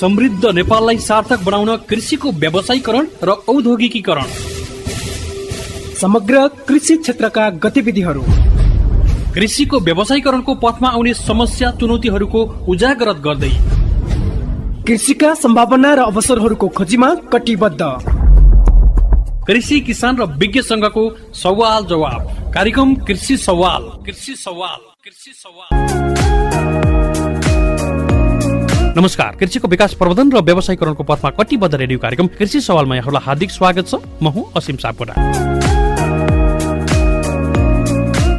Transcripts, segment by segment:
समृद्ध नेपाललाई सार्थक बनाउन कृषिको व्यावसायीकरण र औद्योगिकीकरण, समग्र कृषि क्षेत्रका गतिविधिहरू, कृषिको व्यावसायीकरणको पथमा आउने समस्या चुनौतीहरूको उजागर गर्दै कृषिका सम्भावना र अवसरहरूको खोजीमा कटिबद्ध कृषि किसान र विज्ञ संघको सवाल जवाब कार्यक्रम कृषि सवाल। कृषि सवाल, कृषि सवाल। नमस्कार, कृषिको विकास प्रवर्धन र व्यावसायीकरणको पथमा कटिबद्ध रेडियो कार्यक्रम कृषि सवालमा यहाँहरूलाई हार्दिक स्वागत छ। म हुँ असीम सापकोटा।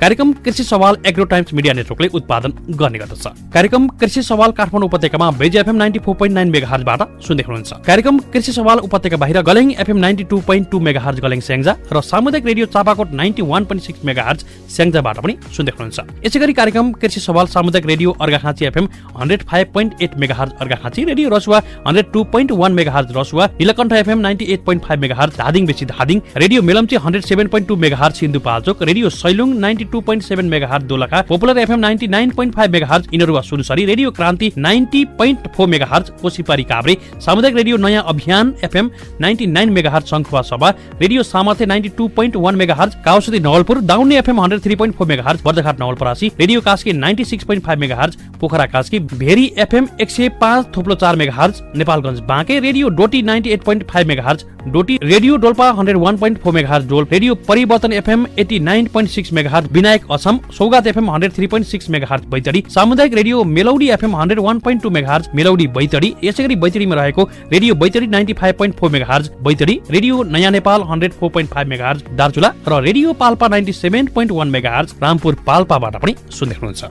कार्यक्रम कृषि सवाल एग्रो टाइम्स मिडिया नेटवर्कले उत्पादन गर्ने गर्दछ। कार्यक्रम कृषि सवाल काठमाडौँ उपत्यकामा बेज एफएम 94.9 मेगाहर्जबाट सुन्दै हुनुहुन्छ। कार्यक्रम कृषि सवाल उपत्यका बाहिर गलेङ एफएम 92.2 मेगाहर्ज गलेङ स्याङ्जा र सामुदायिक रेडियो चापाकोट 91.6 मेगाहर्ज स्याङ्जाबाट पनि सुन्दै हुनुहुन्छ। यसैगरी कार्यक्रम कृषि सवाल सामुदायिक radio Arghakhanchi FM 105.8 megahertz Arghakhanchi, radio Rasuwa 102.1 megahertz Rasuwa, Nilkantha FM 98.5 megahertz Dhading Besi Dhading, radio Melamchi 107.2 megahertz Sindhupalchok, radio Sailung 92.7 megahertz Dolakha, popular FM 99.5 megahertz Inaruwa Sunsari, radio Kranti 90.4 megahertz Koshipari Kabhre, सामुदायिक रेडियो नयाँ अभियान एफएम 99 मेगाहर्ज शङ्खुवा सभा, radio Samarthya 92.1 megahertz Kawasoti Nawalpur, Daunne FM 103.4 megahertz Bardghat Nawalparasi, radio Kaski 96.5 megahertz Pokhara Kaski, Bheri FM 105.4 megahertz Nepalgunj Banke, radio Doti 98.5 megahertz Doti, radio Dolpa 101.4 megahertz Dol, radio Parivartan FM 89.6 megahertz Vinayak Assam, Saugat FM 103.6 megahertz Baitadi, सामुदायिक radio Melauli FM 101.2 megahertz Melauli Baitadi, यसैगरी बैतडीमा रहेको radio Baitadi 95.4 megahertz Baitadi, radio Naya Nepal 104.5 megahertz Darchula र radio Palpa 97.1 megahertz Rampur पाल्पाबाट पनि सुन्दै हुनुहुन्छ।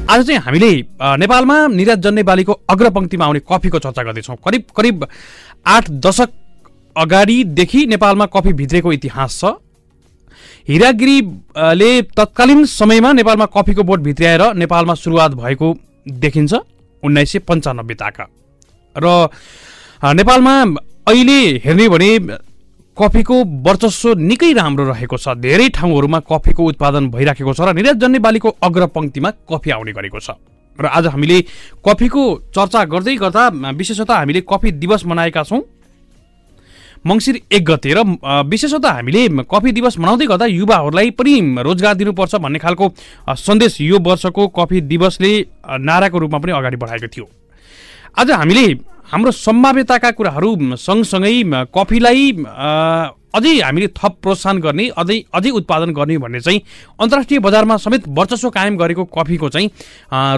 आज चाहिँ हामीले नेपालमा निर्यात जन्य बालीको अग्रपंक्तिमा आउने कफीको चर्चा गर्दैछौँ। करिब 8 दशक अगाडिदेखि नेपालमा कफी भित्रेको इतिहास छ। हिरागिरीले तत्कालीन समयमा नेपालमा कफीको बोट भित्र्याएर नेपालमा सुरुवात भएको देखिन्छ 1995 ताका, र नेपालमा अहिले हेर्ने भने कफीको वर्चस्व निकै राम्रो रहेको छ। धेरै ठाउँहरूमा कफीको उत्पादन भइराखेको छ र निर्यात जन्य बालीको अग्रपंक्तिमा कफी आउने गरेको छ। र आज हामीले कफीको चर्चा गर्दै गर्दा विशेषतः हामीले कफी दिवस मनाएका छौँ मङ्सिर 1 गते, र विशेषतः हामीले कफी दिवस मनाउँदै गर्दा युवाहरूलाई पनि रोजगार दिनुपर्छ भन्ने खालको सन्देश यो वर्षको कफी दिवसले नाराको रूपमा पनि अगाडि बढाएको थियो। आज हामीले हाम्रो सम्भाव्यताका कुराहरू सँगसँगै कफीलाई अझै हामीले थप प्रोत्साहन गर्ने, अझै उत्पादन गर्ने भन्ने चाहिँ अन्तर्राष्ट्रिय बजारमा समेत वर्चस्व कायम गरेको कफीको चाहिँ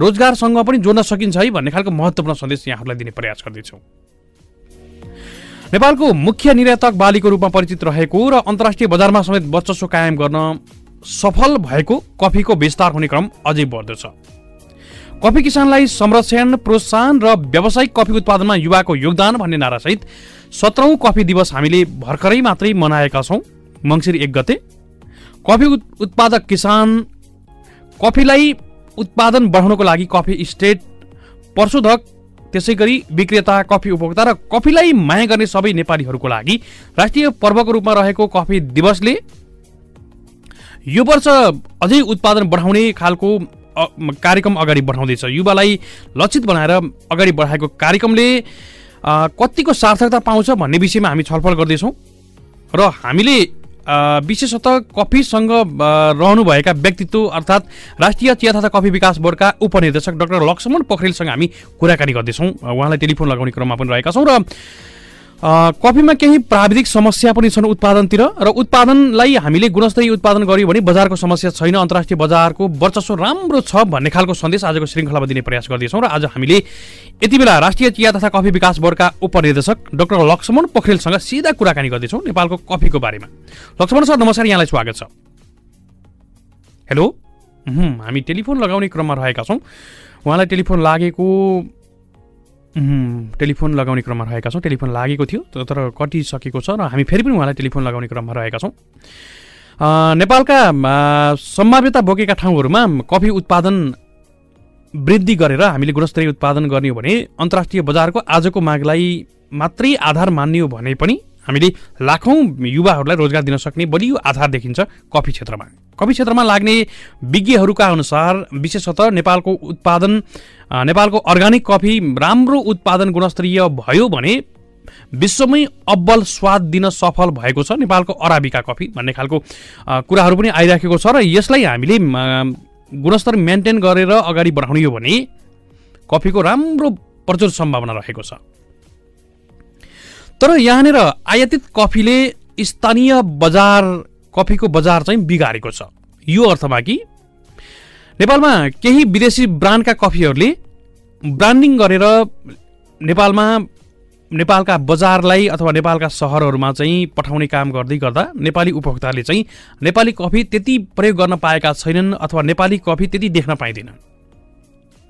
रोजगारसँग पनि जोड्न सकिन्छ है भन्ने खालको महत्त्वपूर्ण सन्देश यहाँहरूलाई दिने प्रयास गर्दैछौँ। नेपालको मुख्य निर्यातक बालीको रूपमा परिचित रहेको र अन्तर्राष्ट्रिय बजारमा समेत वर्चस्व कायम गर्न सफल भएको कफीको विस्तार हुने क्रम अझै बढ्दछ। कफी किसानलाई संरक्षण, प्रोत्साहन र व्यावसायिक कफी उत्पादनमा युवाको योगदान भन्ने नारासहित 17औं कफी दिवस हामीले भर्खरै मात्रै मनाएका छौँ मङ्सिर 1 गते। कफी उत्पादक किसान, कफीलाई उत्पादन बढाउनको लागि कफी स्टेट, प्रशोधक, त्यसैगरी विक्रेता, कफी उपभोक्ता र कफीलाई माया गर्ने सबै नेपालीहरूको लागि राष्ट्रिय पर्वको रूपमा रहेको कफी दिवसले यो वर्ष अझै उत्पादन बढाउने खालको कार्यक्रम अगाडि बढाउँदैछ। युवालाई लक्षित बनाएर अगाडि बढाएको कार्यक्रमले कतिको सार्थकता पाउँछ भन्ने विषयमा हामी छलफल गर्दैछौँ र हामीले विशेषतः कफीसँग रहनुभएका व्यक्तित्व अर्थात् राष्ट्रिय चिया तथा कफी विकास बोर्डका उपनिर्देशक डाक्टर लक्ष्मण पोखरेलसँग हामी कुराकानी गर्दैछौँ। उहाँलाई टेलिफोन लगाउने क्रममा पनि रहेका छौँ र कफीमा केही प्राविधिक समस्या पनि छन् उत्पादनतिर, र उत्पादनलाई हामीले गुणस्तरीय उत्पादन गर्यो भने बजारको समस्या छैन, अन्तर्राष्ट्रिय बजारको वर्चस्व राम्रो छ भन्ने खालको सन्देश आजको श्रृङ्खलामा दिने प्रयास गर्दैछौँ। र आज हामीले यति बेला राष्ट्रिय चिया तथा कफी विकास बोर्डका उपनिर्देशक डाक्टर लक्ष्मण पोखरेलसँग सिधा कुराकानी गर्दैछौँ नेपालको कफीको बारेमा। लक्ष्मण सर नमस्कार, यहाँलाई स्वागत छ। हेलो, हामी टेलिफोन लगाउने क्रममा रहेका छौँ। उहाँलाई टेलिफोन लगाउने क्रममा रहेका छौँ। टेलिफोन लागेको थियो तर कटिसकेको छ र हामी फेरि पनि उहाँलाई टेलिफोन लगाउने क्रममा रहेका छौँ। नेपालका सम्भाव्यता बोकेका ठाउँहरूमा कफी उत्पादन वृद्धि गरेर हामीले गुणस्तरीय उत्पादन गर्ने हो भने अन्तर्राष्ट्रिय बजारको आजको मागलाई मात्रै आधार मान्ने हो भने पनि हामीले लाखौं युवाहरूलाई रोजगार दिन सक्ने बलियो आधार देखिन्छ कफी क्षेत्रमा। कफी क्षेत्रमा लाग्ने विज्ञहरूका अनुसार विशेषतः नेपालको अर्गानिक कफी राम्रो उत्पादन गुणस्तरीय भयो भने विश्वमै अब्बल स्वाद दिन सफल भएको छ नेपालको अराबिका कफी भन्ने खालको कुराहरू पनि आइराखेको छ र यसलाई हामीले गुणस्तर मेन्टेन गरेर अगाडि बढाउने हो भने कफीको राम्रो प्रचुर सम्भावना रहेको छ। तर यहाँनिर आयातित कफीले स्थानीय कफीको बजार चाहिँ बिगारेको छ। यो अर्थमा कि नेपालमा केही विदेशी ब्रान्डका कफीहरूले ब्रान्डिङ गरेर नेपालका बजारलाई अथवा नेपालका सहरहरूमा चाहिँ पठाउने काम गर्दै गर्दा नेपाली उपभोक्ताले चाहिँ नेपाली कफी त्यति प्रयोग गर्न पाएका छैनन् अथवा नेपाली कफी त्यति देख्न पाइँदैनन्।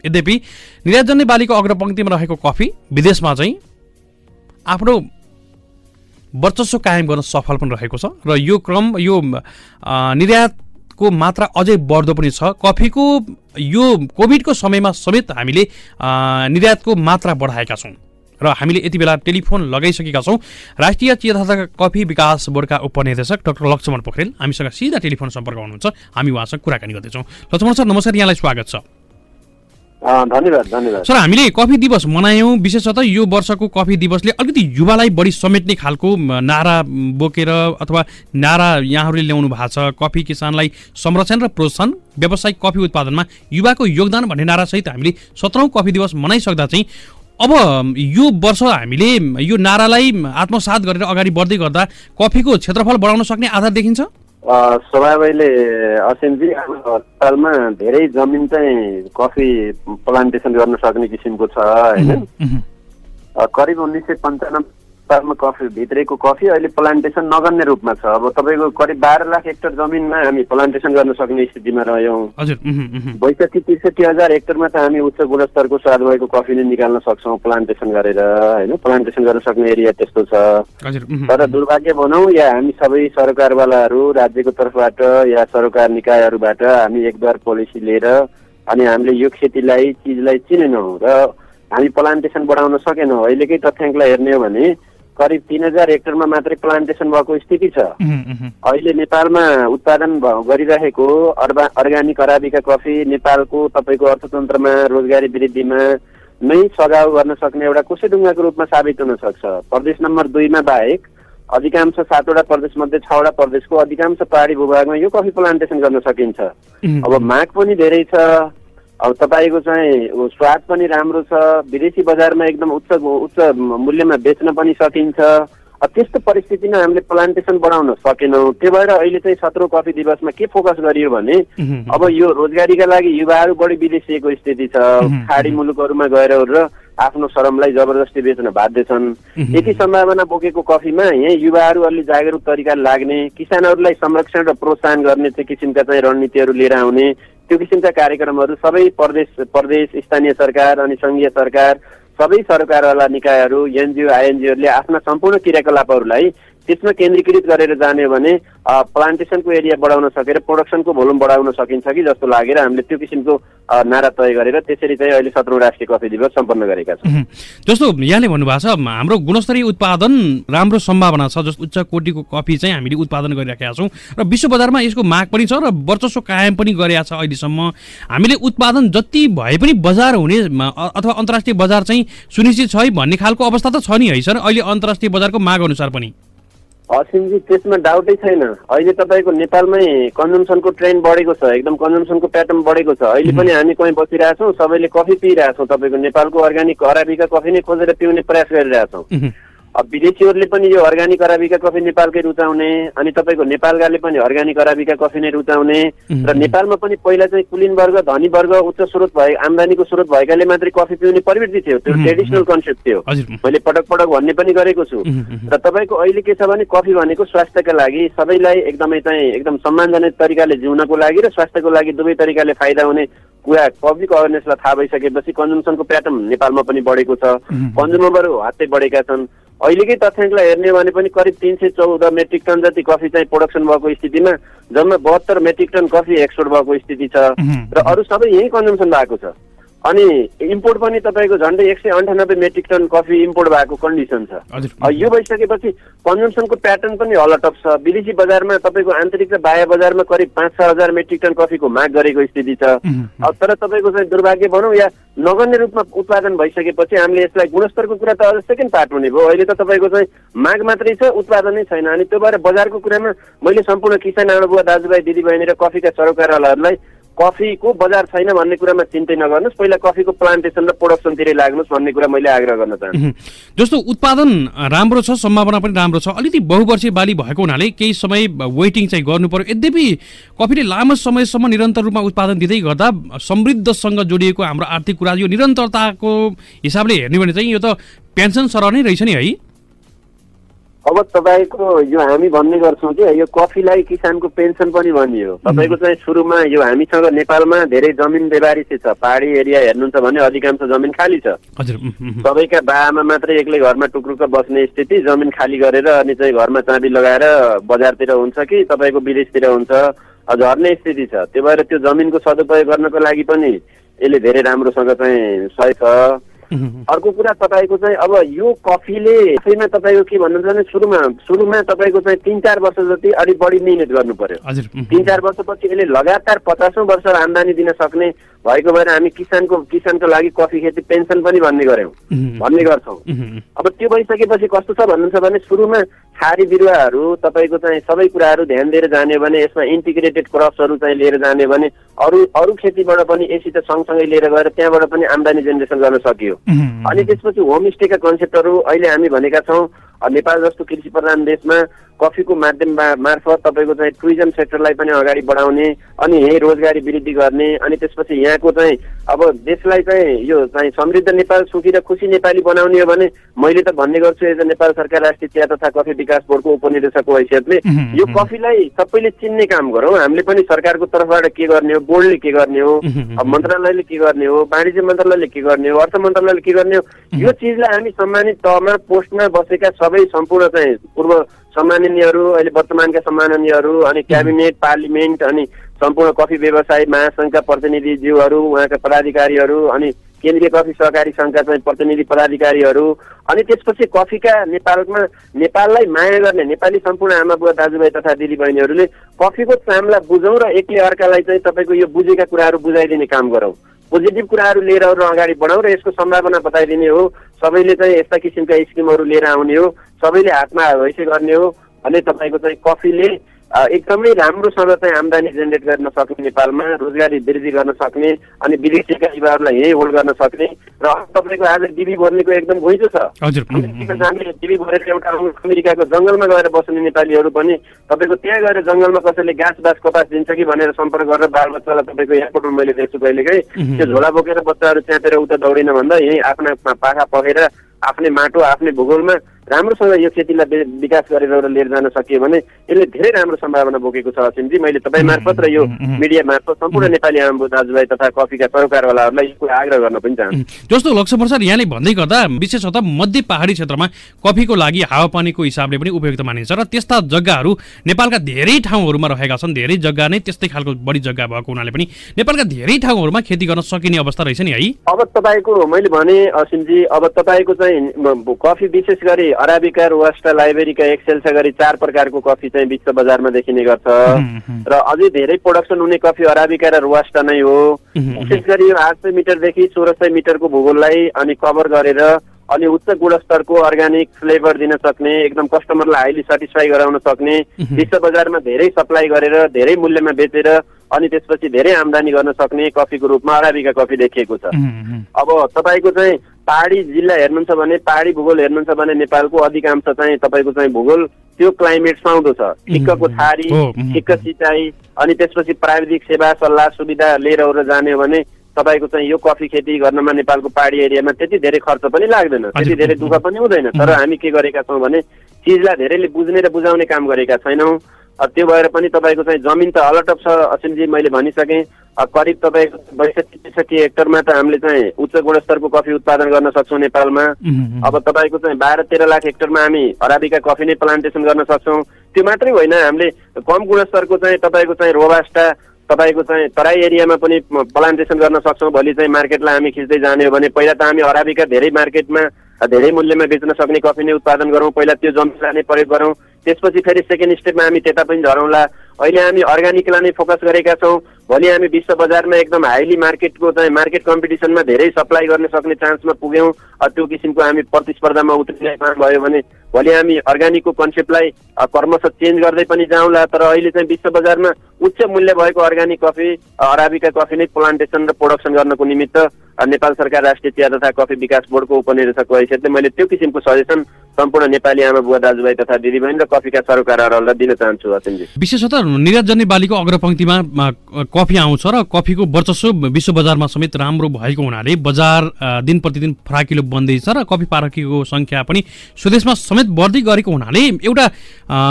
यद्यपि निर्यातजन्य बालीको अग्रपङ्क्तिमा रहेको कफी विदेशमा चाहिँ आफ्नो वर्चस्व कायम गर्न सफल पनि रहेको छ र यो निर्यातको मात्रा अझै बढ्दो पनि छ। कफीको यो कोभिडको समयमा समेत हामीले निर्यातको मात्रा बढाएका छौँ र हामीले यति बेला टेलिफोन लगाइसकेका छौँ राष्ट्रिय चिया तथा कफी विकास बोर्डका उपनिर्देशक डाक्टर लक्ष्मण पोखरेल हामीसँग सिधा टेलिफोन सम्पर्क हुनुहुन्छ। हामी उहाँसँग कुराकानी गर्दैछौँ। लक्ष्मण सर नमस्कार, यहाँलाई स्वागत छ। धन्यवाद। सर, हामीले कफी दिवस मनायौँ। विशेषतः यो वर्षको कफी दिवसले अलिकति युवालाई बढी समेट्ने खालको नारा बोकेर अथवा नारा यहाँहरूले ल्याउनु भएको छ। कफी किसानलाई संरक्षण र प्रोत्साहन, व्यावसायिक कफी उत्पादनमा युवाको योगदान भन्ने नारासहित हामीले 17औं कफी दिवस मनाइसक्दा चाहिँ अब यो वर्ष हामीले यो नारालाई आत्मसात गरेर अगाडि बढ्दै गर्दा कफीको क्षेत्रफल बढाउन सक्ने आधार देखिन्छ। स्वाभाविकले असिमजी नेपालमा धेरै जमिन चाहिँ कफी प्लान्टेसन गर्न सक्ने किसिमको छ हैन। करिब 1995 सालमा कफी भित्रको कफी अहिले प्लान्टेसन नगर्ने रूपमा छ। अब तपाईको करिब 12 लाख हेक्टर जमिनमा हामी प्लान्टेसन गर्न सक्ने स्थितिमा रह्यौं। हजुर 62-63 हजार हेक्टरमा त हामी उच्च गुणस्तरको स्वाद भएको कफी नै निकाल्न सक्छौं प्लान्टेसन गरेर हैन। प्लान्टेसन गर्न सक्ने एरिया त्यस्तो छ। तर दुर्भाग्य भनौं या हामी सबै सरकारवालाहरू राज्यको तर्फबाट या सरकार निकायहरूबाट हामी एकबार पोलिसी लिएर अनि हामीले यो खेतीलाई चीजलाई चिनेनौं र हामी प्लान्टेसन बढाउन सकेनौं। अहिलेकै तथ्याङ्कलाई हेर्ने हो भने करिब 3000 हेक्टरमा मात्रै प्लान्टेसन भएको स्थिति छ। अहिले नेपालमा उत्पादन गरिरहेको अर्गानिक अराबिका कफी नेपालको तपाईको अर्थतन्त्रमा रोजगारी वृद्धिमा नै सघाउ गर्न सक्ने एउटा कोसेढुङ्गाको रूपमा साबित हुन सक्छ। प्रदेश नम्बर 2 मा बाहेक अधिकांश 7 वटा प्रदेश मध्ये 6 वटा प्रदेशको अधिकांश पहाडी भूभागमा यो कफी प्लान्टेसन गर्न सकिन्छ। अब माग पनि धेरै छ। अब तपाईको चाहिँ स्वाद पनि राम्रो छ। विदेशी बजारमा एकदम उच्च मूल्यमा बेच्न पनि सकिन्छ। त्यस्तो परिस्थितिमा हामीले प्लान्टेसन बढाउन सकेनौं। त्यही भएर अहिले चाहिँ 17औं कफी दिवसमा के फोकस गरियो भने अब यो रोजगारीका लागि युवाहरू बढी विदेशिएको स्थिति छ। खाडी मुलुकहरूमा गएर र आफ्नो श्रमलाई जबरजस्ती बेच्न बाध्य छन्। यति सम्भावना बोकेको कफीमा यहाँ युवाहरू अलि जागरुक तरिकाले लाग्ने, किसानहरूलाई संरक्षण र प्रोत्साहन गर्ने चाहिँ किसिमका चाहिँ रणनीतिहरू लिएर आउने, त्यो किसिमका कार्यक्रमहरू सबै प्रदेश स्थानीय सरकार अनि संघीय सरकार सबै सरकारवाला निकायहरू एनजिओ आइएनजिओहरूले आफ्ना सम्पूर्ण क्रियाकलापहरूलाई त्यसमा केन्द्रीकृत गरेर जाने हो भने प्लान्टेसनको एरिया बढाउन सकेर प्रोडक्सनको भोल्युम बढाउन सकिन्छ कि जस्तो लागेर हामीले त्यो किसिमको नारा तय गरेर त्यसरी चाहिँ अहिले 17औं राष्ट्रिय कफी दिवस सम्पन्न गरेका छौँ। जस्तो यहाँले भन्नुभएको छ हाम्रो गुणस्तरीय उत्पादन राम्रो सम्भावना छ। जस्तो उच्च कोटिको कफी चाहिँ हामीले उत्पादन गरिराखेका छौँ र विश्व बजारमा यसको माग पनि छ र वर्चस्व कायम पनि गरेका छ। अहिलेसम्म हामीले उत्पादन जति भए पनि बजार हुने अथवा अन्तर्राष्ट्रिय बजार चाहिँ सुनिश्चित छ भन्ने खालको अवस्था त छ नि है सर, अहिले अन्तर्राष्ट्रिय बजारको माग अनुसार पनि? असिमजी त्यसमा डाउटै छैन। अहिले तपाईँको नेपालमै कन्जम्सनको ट्रेन्ड बढेको छ, एकदम कन्जम्सनको प्याटर्न बढेको छ। अहिले पनि हामी कहीँ बसिरहेछौँ, सबैले कफी पिइरहेछौँ। तपाईँको नेपालको अर्गानिक अराबिका कफी नै खोजेर पिउने प्रयास गरिरहेछौँ। अब विदेशीहरूले पनि यो अर्गानिक अराबिका कफी नेपालकै रुचाउने अनि तपाईँको नेपालकाले पनि अर्गानिक अराबिका कफी नै रुचाउने र नेपालमा पनि पहिला चाहिँ कुलीन वर्ग धनी वर्ग उच्च स्रोत भए आम्दानीको स्रोत भएकाले मात्रै कफी पिउने प्रवृत्ति थियो। त्यो ट्रेडिसनल कन्सेप्ट थियो। मैले पटक भन्ने पनि गरेको छु। र तपाईँको अहिले के छ भने कफी भनेको स्वास्थ्यका लागि सबैलाई एकदमै चाहिँ एकदम सम्मानजनक तरिकाले जिउनको लागि र स्वास्थ्यको लागि दुवै तरिकाले फाइदा हुने कुरा पब्लिक अवेरनेसलाई थाहा भइसकेपछि कन्जम्सनको प्याटर्न नेपालमा पनि बढेको छ। कन्ज्युमरहरू हातै बढेका छन्। अहिलेकै तथ्याङ्कलाई हेर्ने भने पनि करिब 314 मेट्रिक टन जति कफी चाहिँ प्रोडक्सन भएको स्थितिमा जम्मा 72 मेट्रिक टन कफी एक्सपोर्ट भएको स्थिति छ र अरू सबै यही कन्जम्सन भएको छ। अनि इम्पोर्ट पनि तपाईँको झन्डै 198 मेट्रिक टन कफी इम्पोर्ट भएको कन्डिसन छ। यो भइसकेपछि कन्जम्सनको प्याटर्न पनि हलटप छ। विदेशी बजारमा तपाईँको आन्तरिक र बाह्य बजारमा करिब 5-6 हजार मेट्रिक टन कफीको माग गरेको स्थिति छ। तर तपाईँको चाहिँ दुर्भाग्य भनौँ या नगण्य रूपमा उत्पादन भइसकेपछि हामीले यसलाई गुणस्तरको कुरा त अझ सेकेन्ड पार्ट हुने भयो। अहिले त तपाईँको चाहिँ माग मात्रै छ, उत्पादनै छैन। अनि त्यो भएर बजारको कुरामा मैले सम्पूर्ण किसान आमाबुवा दाजुभाइ दिदीबहिनी र कफीका सरोकारवालाहरूलाई कफीको बजार छैन भन्ने कुरामा चिन्तै नगर्नुहोस्, पहिला कफीको प्लान्टेसन र प्रोडक्सनतिरै लाग्नुहोस् भन्ने कुरा मैले आग्रह गर्न चाहन्छु। जस्तो उत्पादन राम्रो छ, सम्भावना पनि राम्रो छ, अलिकति बहुवर्षीय बाली भएको हुनाले केही समय वेटिङ चाहिँ गर्नु पर्यो। यद्यपि कफीले लामो समयसम्म निरन्तर रूपमा उत्पादन दिँदै गर्दा समृद्धसँग जोडिएको हाम्रो आर्थिक कुरा यो निरन्तरताको हिसाबले हेर्ने भने चाहिँ यो त पेन्सन सरह नै रहेछ नि है। अब तपाईँको यो हामी भन्ने गर्छौँ कि यो कफीलाई किसानको पेन्सन पनि भनियो। तपाईँको चाहिँ सुरुमा यो हामीसँग नेपालमा धेरै जमिन बेबारिसे छ। पहाडी एरिया हेर्नुहुन्छ भने अधिकांश जमिन खाली छ। सबैका बाआमा मात्रै एक्लै घरमा टुक्रुक बस्ने स्थिति, जमिन खाली गरेर अनि चाहिँ घरमा चाबी लगाएर बजारतिर हुन्छ कि तपाईँको विदेशतिर हुन्छ, झर्ने स्थिति छ। त्यो भएर त्यो जमिनको सदुपयोग गर्नको लागि पनि यसले धेरै राम्रोसँग चाहिँ सहयोग छ। अर्को कुरा तपाईँको चाहिँ अब यो कफीले आफैमा तपाईँको के भन्नुहुन्छ भने सुरुमा तपाईँको चाहिँ 3-4 वर्ष जति अलिक बढी मिहिनेत गर्नु पर्यो। 3-4 वर्षपछि यसले लगातार 50औं वर्ष आम्दानी दिन सक्ने भएको भएर हामी किसानको लागि कफी खेती पेन्सन पनि भन्ने गर्छौँ। अब त्यो भइसकेपछि कस्तो छ भन्नुहुन्छ भने सुरुमा खारी बिरुवाहरू तपाईँको चाहिँ सबै कुराहरू ध्यान दिएर जाने भने यसमा इन्टिग्रेटेड क्रप्सहरू चाहिँ लिएर जाने भने अरू खेतीबाट पनि यससित सँगसँगै लिएर गएर त्यहाँबाट पनि आम्दानी जेनेरेसन गर्न सकियो। अनि त्यसपछि होमस्टेका कन्सेप्टहरू अहिले हामी भनेका छौँ। नेपाल जस्तो कृषि प्रधान देशमा कफीको माध्यम मार्फत तपाईँको चाहिँ टुरिज्म सेक्टरलाई पनि अगाडि बढाउने अनि यही रोजगारी वृद्धि गर्ने अनि त्यसपछि यहाँको चाहिँ अब देशलाई चाहिँ यो चाहिँ समृद्ध नेपाल सुखी र खुसी नेपाली बनाउने हो भने मैले त भन्ने गर्छु एज नेपाल सरकार राष्ट्रिय चिया तथा कफी विकास बोर्डको उपनिर्देशकको हैसियतले यो कफीलाई सबैले चिन्ने काम गरौँ। हामीले पनि सरकारको तर्फबाट के गर्ने हो, बोर्डले के गर्ने हो, मन्त्रालयले के गर्ने हो, वाणिज्य मन्त्रालयले के गर्ने हो, अर्थ मन्त्रालयले के गर्ने हो, यो चिजलाई हामी सम्मानित तहमा पोस्टमा बसेका सबै सम्पूर्ण चाहिँ पूर्व सम्माननीयहरू, अहिले वर्तमानका सम्माननीयहरू अनि क्याबिनेट, पार्लिमेन्ट अनि सम्पूर्ण कफी व्यवसाय महासङ्घका प्रतिनिधिज्यूहरू, उहाँका पदाधिकारीहरू अनि केन्द्रीय कफी सहकारी सङ्घका चाहिँ प्रतिनिधि पदाधिकारीहरू अनि त्यसपछि कफीका नेपाललाई माया गर्ने नेपाली सम्पूर्ण आमाबुवा दाजुभाइ तथा दिदीबहिनीहरूले कफीको चामला बुझौँ र एकले अर्कालाई चाहिँ तपाईँको यो बुझेका कुराहरू बुझाइदिने काम गरौँ। पोजिटिभ कुराहरू लिएर अगाडि बढाउँ र यसको सम्भावना बताइदिने हो। सबैले चाहिँ यस्ता किसिमका स्किमहरू लिएर आउने हो, सबैले हातमा हैसे गर्ने हो भने तपाईँको चाहिँ कफीले एकदमै राम्रोसँग चाहिँ आम्दानी जेनेरेट गर्न सक्ने, नेपालमा रोजगारी वृद्धि गर्न सक्ने अनि विदेशीका युवाहरूलाई यही होल्ड गर्न सक्ने र तपाईँको आज डिबी भर्नेको एकदम घुइँचो छ। हामीले डिबी भरेर एउटा अमेरिकाको जङ्गलमा गएर बस्ने नेपालीहरू पनि तपाईँको त्यहाँ गएर जङ्गलमा कसैले गाछ कपास दिन्छ कि भनेर सम्पर्क गरेर बालबच्चालाई तपाईँको एयरपोर्टमा मैले देख्छु कहिलेकाहीँ त्यो झोला बोकेर बच्चाहरू च्यातेर उता दौडिन भन्दा यही आफ्ना पाखा पखेर आफ्नै माटो आफ्नै भूगोलमा राम्रोसँग यो खेतीलाई विकास गरेर लिएर जान सकियो भने यसले धेरै राम्रो सम्भावना बोकेको छ। असिमजी मैले तपाईँ मार्फत र यो मिडिया मार्फत सम्पूर्ण नेपाली आमा दाजुभाइ तथा कफीका सरोकारवालाहरूलाई यो कुरा आग्रह गर्न पनि चाहन्छु। जस्तो लक्ष्य प्रसाद यहाँले भन्दै गर्दा विशेषतः मध्य पहाडी क्षेत्रमा कफीको लागि हावापानीको हिसाबले पनि उपयुक्त मानिन्छ र त्यस्ता जग्गाहरू नेपालका धेरै ठाउँहरूमा रहेका छन्। धेरै जग्गा नै त्यस्तै खालको बढी जग्गा भएको हुनाले पनि नेपालका धेरै ठाउँहरूमा खेती गर्न सकिने अवस्था रहेछ नि है। अब तपाईँको मैले भने असिमजी अब तपाईँको चाहिँ कफी विशेष गरी अराबिका, रोबस्टा, लाइबेरिका, एक्सेल्सा गरी 4 प्रकारको कफी चाहिँ विश्व बजारमा देखिने गर्छ र अझै धेरै प्रोडक्सन हुने कफी अराबिका र रोबस्टा नै हो। विशेष गरी यो 800 मिटरदेखि 1600 मिटरको भूगोललाई अनि कभर गरेर अनि उच्च गुणस्तरको अर्ग्यानिक फ्लेभर दिन सक्ने, एकदम कस्टमरलाई हाइली सेटिस्फाई गराउन सक्ने, विश्व बजारमा धेरै सप्लाई गरेर धेरै मूल्यमा बेचेर अनि त्यसपछि धेरै आम्दानी गर्न सक्ने कफीको रूपमा अराबिका कफी देखिएको छ। अब तपाईँको चाहिँ पहाडी जिल्ला हेर्नुहुन्छ भने, पहाडी भूगोल हेर्नुहुन्छ भने नेपालको अधिकांश चाहिँ तपाईँको चाहिँ भूगोल त्यो क्लाइमेट सुहाउँदो छ। ठिक्कको छारी, ठिक्क सिँचाइ अनि त्यसपछि प्राविधिक सेवा सल्लाह सुविधा लिएर जाने हो भने तपाईँको चाहिँ यो कफी खेती गर्नमा नेपालको पहाडी एरियामा त्यति धेरै खर्च पनि लाग्दैन, त्यति धेरै दुःख पनि हुँदैन। तर हामी के गरेका छौँ भने चिजलाई धेरैले बुझ्ने र बुझाउने काम गरेका छैनौँ। त्यो भएर पनि तपाईँको चाहिँ जमिन त अलटप छ असिमजी, मैले भनिसकेँ। करिब तपाईँको 62-63 हेक्टरमा त हामीले चाहिँ उच्च गुणस्तरको कफी उत्पादन गर्न सक्छौँ नेपालमा। अब तपाईँको चाहिँ 12-13 लाख हेक्टरमा हामी अराबिका कफी नै प्लान्टेसन गर्न सक्छौँ। त्यो मात्रै होइन, हामीले कम गुणस्तरको चाहिँ तपाईँको चाहिँ रोबास्टा तपाईँको चाहिँ तराई एरियामा पनि प्लान्टेसन गर्न सक्छौँ। भोलि चाहिँ मार्केटलाई हामी खिच्दै जाने हो भने पहिला त हामी अराबिका धेरै मार्केटमा धेरै मूल्यमा बेच्न सक्ने कफी नै उत्पादन गरौँ, पहिला त्यो जमिनलाई नै प्रयोग गरौँ, त्यसपछि फेरि सेकेन्ड स्टेपमा हामी त्यता पनि झरौँला। अहिले हामी अर्ग्यानिकलाई नै फोकस गरेका छौँ। भोलि हामी विश्व बजारमा एकदम हाइली मार्केटको चाहिँ मार्केट कम्पिटिसनमा धेरै सप्लाई गर्न सक्ने चान्समा पुग्यौँ। त्यो किसिमको हामी प्रतिस्पर्धामा उत्रिरहेको भयो भने भोलि हामी अर्ग्यानिकको कन्सेप्टलाई क्रमशः चेन्ज गर्दै पनि जाउँला। तर अहिले चाहिँ विश्व बजारमा उच्च मूल्य भएको अर्ग्यानिक कफी अराबिका कफी नै प्लान्टेसन र प्रोडक्सन गर्नको निमित्त नेपाल सरकार राष्ट्रिय चिया तथा कफी विकास बोर्डको उपनिर्देशकको हैसियतले मैले त्यो किसिमको सजेसन सम्पूर्ण नेपाली आमा बुवा दाजुभाइ तथा दिदीबहिनी र कफीका सरोकारहरूलाई दिन चाहन्छु। असिमजी, विशेषतः निर्यात जन्य बालीको अग्रपङ्क्तिमा कफी आउँछ र कफीको वर्चस्व विश्व बजारमा समेत राम्रो भएको हुनाले बजार दिन प्रतिदिन फराकिलो बन्दैछ र कफी पारखीको संख्या पनि स्वदेशमा समेत बढ्दै गरेको हुनाले एउटा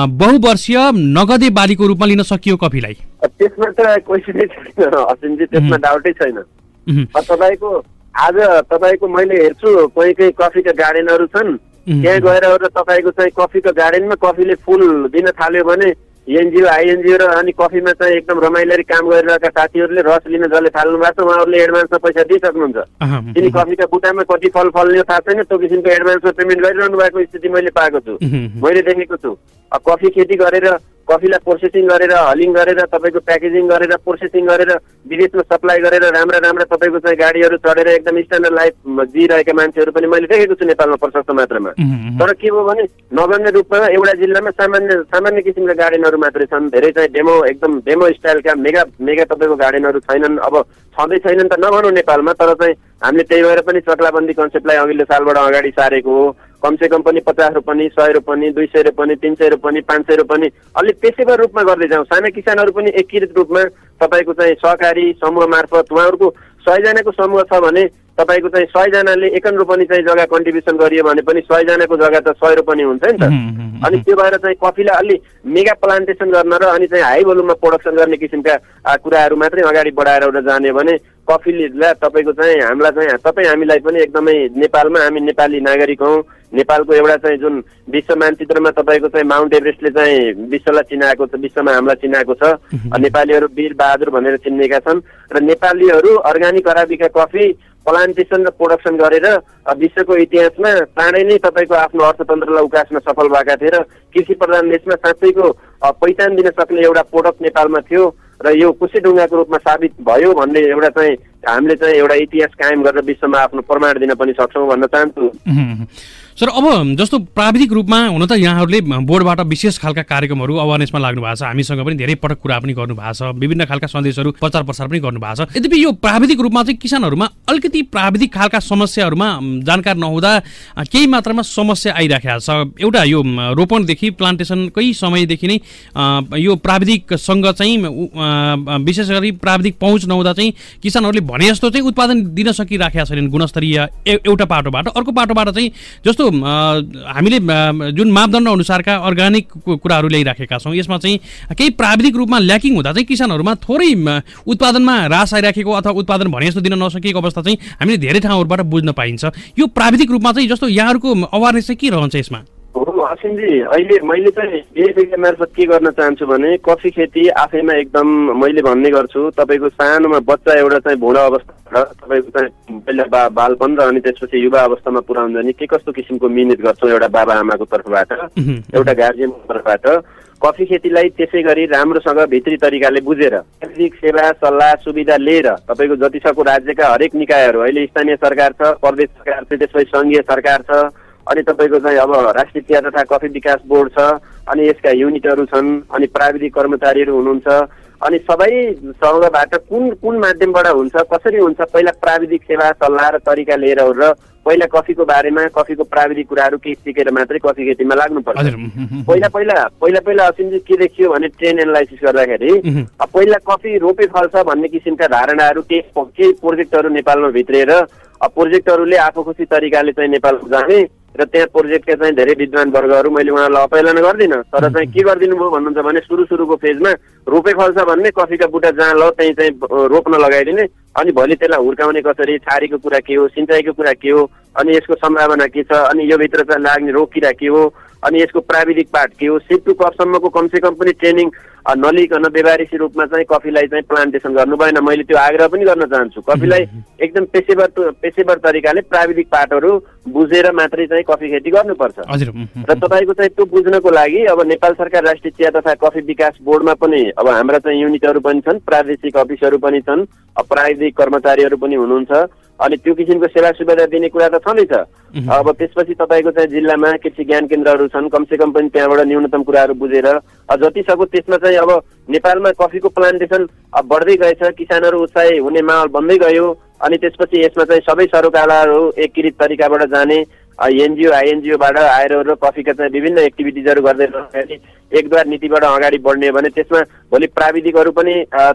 बहुवर्षीय नगदे बालीको रूपमा लिन सकियो कफीलाई। त्यसमा त क्वेसनै छैन असिमजी, त्यसमा डाउटै छैन। तपाईँको आज तपाईँको मैले हेर्छु कोही कोही कफीका गार्डनहरू छन्, त्यहाँ गएर तपाईँको चाहिँ कफीको गार्डनमा कफीले फुल दिन थाल्यो भने एनजिओ आइएनजिओ र अनि कफीमा चाहिँ एकदम रमाइलो काम गरिरहेका साथीहरूले रस लिन जसले थाल्नु भएको छ उहाँहरूले एडभान्समा पैसा दिइसक्नुहुन्छ। किन कफीका बुटामा कति फल फल्ने थाहा छैन, त्यो किसिमको एडभान्समा पेमेन्ट गरिरहनु भएको स्थिति मैले पाएको छु, मैले देखेको छु। कफी खेती गरेर कफीलाई प्रोसेसिङ गरेर हलिङ गरेर तपाईँको प्याकेजिङ गरेर प्रोसेसिङ गरेर विदेशमा सप्लाई गरेर राम्रा राम्रा तपाईँको चाहिँ गाडीहरू चढेर एकदम स्ट्यान्डर्ड लाइफ जिइरहेका मान्छेहरू पनि मैले देखेको छु नेपालमा प्रशस्त मात्रामा। तर के हो भने नगन्य रूपमा एउटा जिल्लामा सामान्य किसिमका गार्डनहरू मात्रै छन्, धेरै चाहिँ एकदम डेमो स्टाइलका मेगा तपाईँको गार्डनहरू छैनन्। अब छँदै छैनन् त नभनौँ नेपालमा, तर चाहिँ हामीले त्यही भएर पनि चक्लाबन्दी कन्सेप्टलाई अघिल्लो सालबाट अगाडि सारेको हो। कमसेकम पनि 50 रुपियाँ 100 रुपियाँ 200 रुपियाँ 300 रुपियाँ 500 रुपियाँ अलि पेशेवर रूपमा गर्दै जाउँ। साना किसानहरू पनि एकीकृत रूपमा तपाईँको चाहिँ सहकारी समूह मार्फत उहाँहरूको 100 जनाको समूह छ भने तपाईँको चाहिँ 100 जनाले 51 रुपियाँ चाहिँ जग्गा कन्ट्रिब्युसन गरियो भने पनि 100 जनाको जग्गा त 100 रुपियाँ हुन्छ नि त। अनि त्यो भएर चाहिँ कफीलाई अलि मेगा प्लान्टेसन गर्न र अनि चाहिँ हाई भोल्युममा प्रोडक्सन गर्ने किसिमका कुराहरू मात्रै अगाडि बढाएर जाने भने कफीले तपाईँको चाहिँ हामीलाई पनि एकदमै नेपालमा हामी नेपाली नागरिक हौँ। नेपालको एउटा चाहिँ जुन विश्व मानचित्रमा तपाईँको चाहिँ माउन्ट एभरेस्टले चाहिँ विश्वलाई चिनाएको छ, विश्वमा हामीलाई चिनाएको छ। नेपालीहरू वीर बहादुर भनेर चिनिएका छन् र नेपालीहरू अर्ग्यानिक अराबिका कफी प्लान्टेसन र प्रोडक्सन गरेर विश्वको इतिहासमा चाँडै नै तपाईँको आफ्नो अर्थतन्त्रलाई उकास्न सफल भएका थिए र कृषि प्रधान देशमा साँच्चैको पहिचान दिन सक्ने एउटा प्रोडक्ट नेपालमा थियो र यो कुशेढुङ्गाको रूपमा साबित भयो भन्ने एउटा चाहिँ हामीले चाहिँ एउटा इतिहास कायम गरेर विश्वमा आफ्नो प्रमाण दिन पनि सक्छौँ भन्न चाहन्छु। सर, अब जस्तो प्राविधिक रूपमा हुन त यहाँहरूले बोर्डबाट विशेष खालका कार्यक्रमहरू अवेरनेसमा लाग्नु भएको छ, हामीसँग पनि धेरै पटक कुरा पनि गर्नु भएको छ, विभिन्न खालका सन्देशहरू प्रचार प्रसार पनि गर्नु भएको छ। यद्यपि यो प्राविधिक रूपमा चाहिँ किसानहरूमा अलिकति प्राविधिक खालका समस्याहरूमा जानकार नहुँदा केही मात्रामा समस्या आइराखेको छ। एउटा यो रोपणदेखि प्लान्टेसनकै समयदेखि नै यो प्राविधिकसँग चाहिँ विशेष गरी प्राविधिक पहुँच नहुँदा चाहिँ किसानहरूले भने जस्तो चाहिँ उत्पादन दिन सकिराखेका छैनन् गुणस्तरीय एउटा पाटोबाट। अर्को पाटोबाट चाहिँ जस्तो हामीले जुन मापदण्ड अनुसारका अर्ग्यानिक कुराहरू ल्याइराखेका छौँ, यसमा चाहिँ केही प्राविधिक रूपमा ल्याकिङ हुँदा चाहिँ किसानहरूमा थोरै उत्पादनमा ह्रास आइराखेको अथवा उत्पादन भने जस्तो दिन नसकेको अवस्था चाहिँ हामीले धेरै ठाउँहरूबाट बुझ्न पाइन्छ। यो प्राविधिक रूपमा चाहिँ जस्तो यहाँहरूको अवेरनेस चाहिँ के रहन्छ यसमा? असिमजी, अहिले मैले चाहिँ यही विज्ञान मार्फत के गर्न चाहन्छु भने कफी खेती आफैमा एकदम मैले भन्ने गर्छु तपाईँको सानोमा बच्चा एउटा चाहिँ भुँडा अवस्थाबाट तपाईँको चाहिँ पहिला बालपन र अनि त्यसपछि युवा अवस्थामा पुर्याउन जाने के कस्तो किसिमको मिहिनेत गर्छौँ एउटा बाबा आमाको तर्फबाट एउटा गार्जियनको तर्फबाट कफी खेतीलाई त्यसै गरी राम्रोसँग भित्री तरिकाले बुझेर प्राविधिक सेवा सल्लाह सुविधा लिएर तपाईँको जतिसक्दो राज्यका हरेक निकायहरू अहिले स्थानीय सरकार छ, प्रदेश सरकार छ, त्यसपछि सङ्घीय सरकार छ, अनि तपाईँको चाहिँ अब राष्ट्रिय चिया तथा कफी विकास बोर्ड छ, अनि यसका युनिटहरू छन्, अनि प्राविधिक कर्मचारीहरू हुनुहुन्छ, अनि सबैसँगबाट कुन माध्यमबाट हुन्छ कसरी हुन्छ पहिला प्राविधिक सेवा सल्लाह र तरिका लिएर र पहिला कफीको बारेमा कफीको प्राविधिक कुराहरू केही सिकेर मात्रै कफी खेतीमा लाग्नुपर्छ। पहिला असिमजी के देखियो भने ट्रेन एनालाइसिस गर्दाखेरि पहिला कफी रोपे फल्छ भन्ने किसिमका धारणाहरू केही प्रोजेक्टहरू नेपालमा भित्रिएर प्रोजेक्टहरूले आफू खुसी तरिकाले चाहिँ नेपालमा जाने र त्यहाँ प्रोजेक्टका चाहिँ धेरै विद्वान वर्गहरू मैले उहाँलाई अपहेलना गर्दिनँ, तर चाहिँ के गरिदिनु भयो भन्नुहुन्छ भने सुरुको फेजमा रोपे फल्छ भन्ने कफीका बुटा जहाँ ल त्यहीँ चाहिँ रोप्न लगाइदिने, अनि भोलि त्यसलाई हुर्काउने कसरी, छारीको कुरा के हो, सिँचाइको कुरा के हो, अनि यसको सम्भावना के छ, अनि यो भित्र चाहिँ लाग्ने रोग किरा के हो, अनि यसको प्राविधिक पार्ट के हो, सिप टु कपसम्मको कमसेकम पनि ट्रेनिङ नलिकन बेबारिसी रूपमा चाहिँ कफीलाई चाहिँ प्लान्टेसन गर्नु भएन। मैले त्यो आग्रह पनि गर्न चाहन्छु। कफीलाई एकदम पेशेवर तरिकाले प्राविधिक पार्टहरू बुझेर मात्रै चाहिँ कफी खेती गर्नुपर्छ। र तपाईँको चाहिँ त्यो बुझ्नको लागि अब नेपाल सरकार राष्ट्रिय चिया तथा कफी विकास बोर्डमा पनि अब हाम्रा चाहिँ युनिटहरू पनि छन्, प्रादेशिक अफिसहरू पनि छन्, प्राविधिक कर्मचारीहरू पनि हुनुहुन्छ। अनि त्यो किसिमको सेवा सुविधा दिने कुरा त छँदैछ। अब त्यसपछि तपाईँको चाहिँ जिल्लामा कृषि ज्ञान केन्द्रहरू छन्, कमसेकम पनि त्यहाँबाट न्यूनतम कुराहरू बुझेर जति सक्दो त्यसमा चाहिँ अब नेपालमा कफीको प्लान्टेसन बढ्दै गएछ, किसानहरू उत्साही हुने माहौल बन्दै गयो। अनि त्यसपछि यसमा चाहिँ सबै सरोकारहरू एकीकृत तरिकाबाट जाने, एनजिओ आइएनजिओबाट आएर कफीका चाहिँ विभिन्न एक्टिभिटिजहरू गर्दै रहँदाखेरि एकद्वार नीतिबाट अगाडि बढ्ने भने त्यसमा भोलि प्राविधिकहरू पनि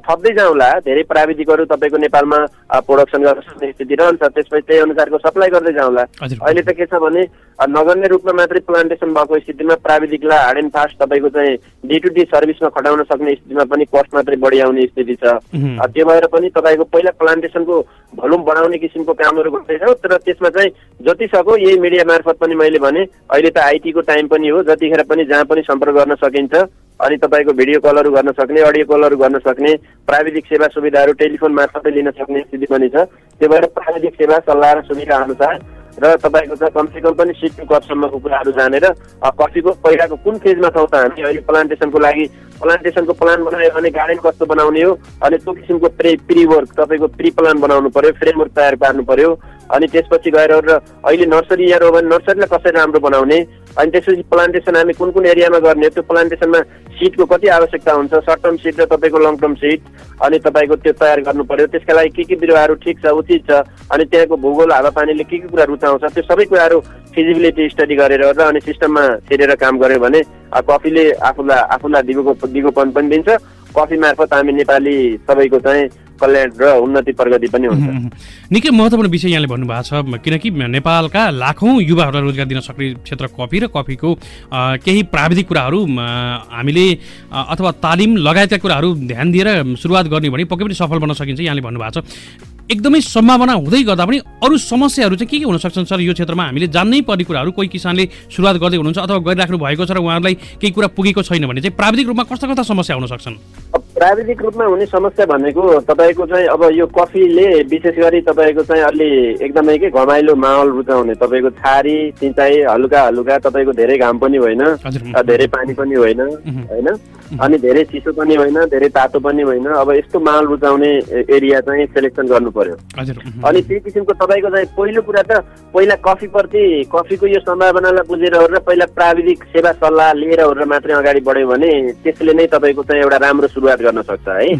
थप्दै जाउँला। धेरै प्राविधिकहरू तपाईँको नेपालमा प्रोडक्सन गर्न सक्ने स्थिति रहन्छ, त्यसपछि त्यही अनुसारको सप्लाई गर्दै जाउँला। अहिले त के छ भने नगर्ने रूपमा मात्रै प्लान्टेसन भएको स्थितिमा प्राविधिकलाई हार्ड एन्ड फास्ट तपाईँको चाहिँ डे टु डे सर्भिसमा खटाउन सक्ने स्थितिमा पनि कस्ट मात्रै बढी आउने स्थिति छ। त्यो भएर पनि तपाईँको पहिला प्लान्टेसनको भोल्युम बढाउने किसिमको कामहरू गर्दैछौँ। तर त्यसमा चाहिँ जति सक्यो यही मिडिया मार्फत पनि मैले भने अहिले त आइटीको टाइम पनि हो, जतिखेर पनि जहाँ पनि सम्पर्क गर्न सकिन्छ। अनि तपाईँको भिडियो कलहरू गर्न सक्ने, अडियो कलहरू गर्न सक्ने, प्राविधिक सेवा सुविधाहरू टेलिफोन मार्फतै लिन सक्ने स्थिति पनि छ। त्यो भएर प्राविधिक सेवा सल्लाह र सुविधा अनुसार र तपाईँको चाहिँ कमसेकम पनि सिप टु कपसम्मको कुराहरू जानेर कफीको पहिलाको कुन फेजमा छौँ त हामी अहिले प्लान्टेसनको लागि, प्लान्टेसनको प्लान बनायो भने गार्डन कस्तो बनाउने हो, अनि त्यो किसिमको प्री वर्क तपाईँको प्री प्लान बनाउनु पर्यो, फ्रेमवर्क तयार पार्नु पर्यो। अनि त्यसपछि गएर र अहिले नर्सरी यहाँ हो भने नर्सरीलाई कसरी राम्रो बनाउने, अनि त्यसपछि प्लान्टेसन हामी कुन कुन एरियामा गर्ने, त्यो प्लान्टेसनमा सिडको कति आवश्यकता हुन्छ, सर्ट टर्म सिड र तपाईँको लङ टर्म सिड, अनि तपाईँको त्यो तयार गर्नु पर्यो। त्यसका लागि के बिरुवाहरू ठिक छ, उचित छ, अनि त्यहाँको भूगोल हावापानीले के कुरा रुचाउँछ, त्यो सबै कुराहरू फिजिबिलिटी स्टडी गरेर र अनि सिस्टममा छिरेर काम गर्यो भने कफीले आफूलाई दिगोपन पनि दिन्छ। कफी मार्फत हामी नेपाली सबैको चाहिँ कल्याण र उन्नति प्रगति पनि हुन्छ। निकै महत्त्वपूर्ण विषय यहाँले भन्नुभएको छ, किनकि नेपालका लाखौँ युवाहरूलाई रोजगार दिन सक्ने क्षेत्र कफी र कफीको केही प्राविधिक कुराहरू हामीले अथवा तालिम लगायतका कुराहरू ध्यान दिएर सुरुवात गर्ने भने पक्कै पनि सफल बन्न सकिन्छ यहाँले भन्नुभएको छ। एकदमै सम्भावना हुँदै गर्दा पनि अरू समस्याहरू चाहिँ के हुन सक्छन् सर यो क्षेत्रमा? हामीले जान्नै पर्ने कुराहरू कोही किसानले सुरुवात गर्दै हुनुहुन्छ अथवा गरिराख्नु भएको छ र उहाँहरूलाई केही कुरा पुगेको छैन भने चाहिँ प्राविधिक रूपमा कस्ता कस्ता समस्या हुन सक्छन्? प्राविधिक रूपमा हुने समस्या भनेको तपाईँको चाहिँ अब यो कफीले विशेष गरी तपाईँको चाहिँ अलि एकदमै के घमाइलो माहौल रुचाउने, तपाईँको छारी सिँचाइ हलुका तपाईँको धेरै घाम पनि होइन, धेरै पानी पनि होइन, होइन, अनि धेरै चिसो पनि होइन, धेरै तातो पनि होइन। अब यस्तो माहौल रुचाउने एरिया चाहिँ सेलेक्सन गर्नु पर्यो। अनि त्यही किसिमको तपाईँको चाहिँ पहिलो कुरा त पहिला कफीप्रति कफीको यो सम्भावनालाई बुझेर र पहिला प्राविधिक सेवा सल्लाह लिएर मात्रै अगाडि बढ्यो भने त्यसले नै तपाईँको चाहिँ एउटा राम्रो सुरुवात गर्न सक्छ है।